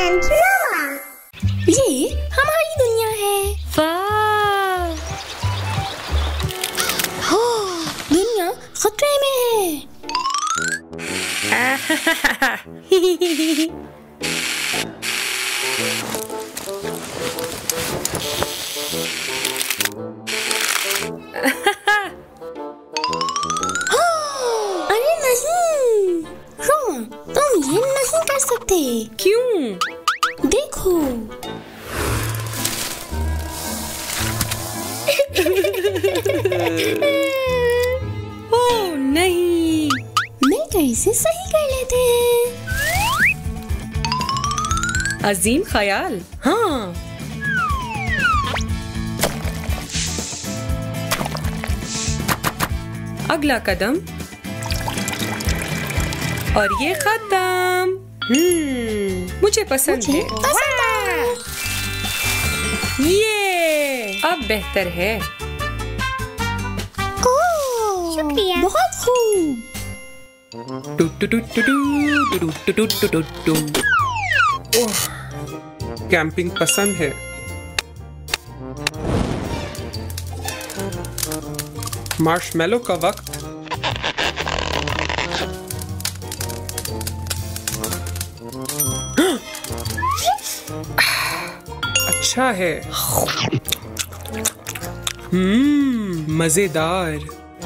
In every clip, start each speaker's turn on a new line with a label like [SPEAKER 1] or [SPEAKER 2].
[SPEAKER 1] Roma।
[SPEAKER 2] ये हमारी दुनिया है।
[SPEAKER 3] वाह!
[SPEAKER 2] हो, दुनिया खतरे में है। अरे नहीं, रोमा, तुम ये नहीं कर सकते।
[SPEAKER 3] क्यों?
[SPEAKER 2] देखो।
[SPEAKER 3] ओह नहीं,
[SPEAKER 2] मिलकर इसे सही कर लेते हैं।
[SPEAKER 3] अजीम ख्याल। हाँ, अगला कदम और ये खत्म। मुझे पसंद है। ये अब बेहतर है।
[SPEAKER 2] शुक्रिया, बहुत खूब।
[SPEAKER 4] कैंपिंग पसंद है। मार्शमेलो का वक्त। अच्छा है। मजेदार।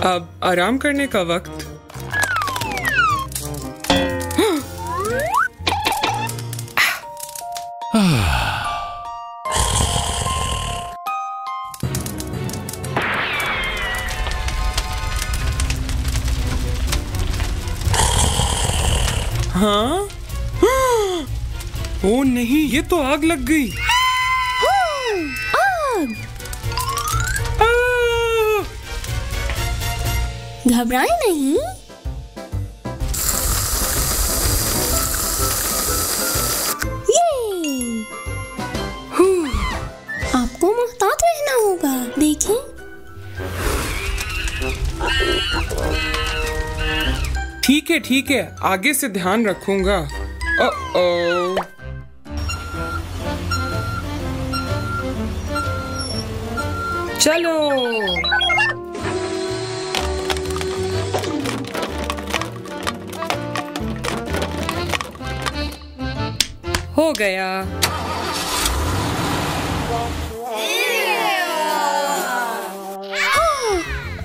[SPEAKER 4] अब आराम करने का वक्त। हाँ? ओ नहीं, ये तो आग लग गई।
[SPEAKER 2] आग! घबराएं नहीं। ये! आपको मुहतात रहना होगा। देखें।
[SPEAKER 4] ठीक है, आगे से ध्यान रखूंगा। ओ
[SPEAKER 3] चलो। हो गया।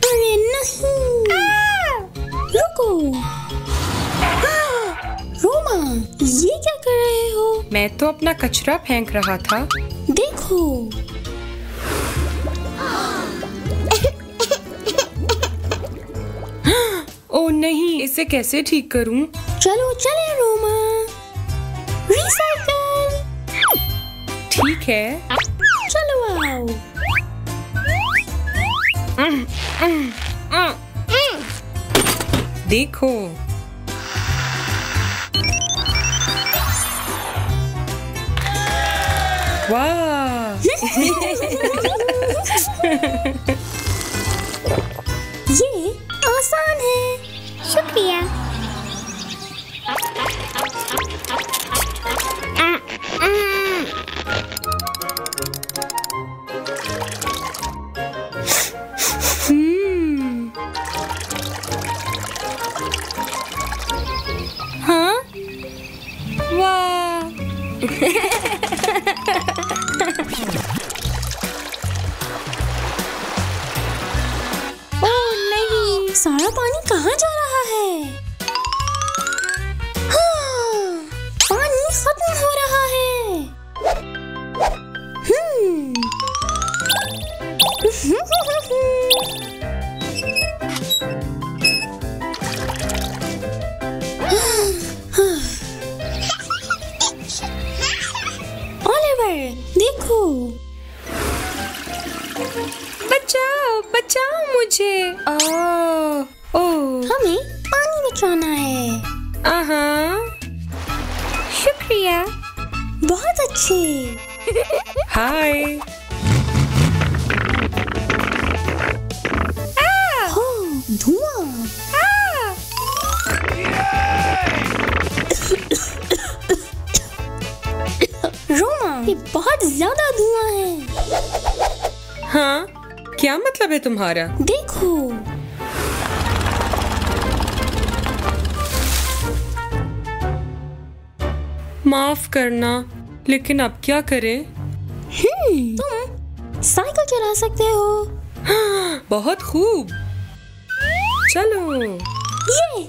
[SPEAKER 2] अरे नहीं, रुको। रोमा, ये क्या कर रहे हो?
[SPEAKER 3] मैं तो अपना कचरा फेंक रहा था।
[SPEAKER 2] देखो।
[SPEAKER 3] ओ नहीं, इसे कैसे ठीक करूं?
[SPEAKER 2] चलो चले रोमा। रिसाइकल।
[SPEAKER 3] ठीक है।
[SPEAKER 2] चलो आओ।
[SPEAKER 3] देखो। वाह!
[SPEAKER 2] ये आसान है। शुक्रिया।
[SPEAKER 3] हाँ? वाह!
[SPEAKER 2] ओह नहीं, सारा पानी कहाँ जा रहा है? हाँ, पानी खत्म हो रहा है। ओलिवर, देखो।
[SPEAKER 3] बचाओ मुझे। ओह,
[SPEAKER 2] हमें पानी बचाना है।
[SPEAKER 3] शुक्रिया।
[SPEAKER 2] बहुत अच्छे।
[SPEAKER 3] हाय।
[SPEAKER 2] हो, धुआं। बहुत ज्यादा धुआं है।
[SPEAKER 3] हाँ, क्या मतलब है तुम्हारा?
[SPEAKER 2] देखो,
[SPEAKER 3] माफ करना, लेकिन अब क्या करें?
[SPEAKER 2] तुम साइकिल चला सकते हो।
[SPEAKER 3] बहुत खूब, चलो।
[SPEAKER 2] ये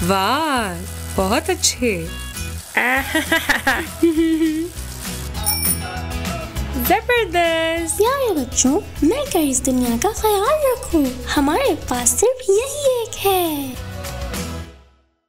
[SPEAKER 3] वाह, बहुत अच्छे। जबरदस्त।
[SPEAKER 2] प्यारे बच्चों, मिलकर इस दुनिया का ख्याल रखो। हमारे पास सिर्फ यही एक है।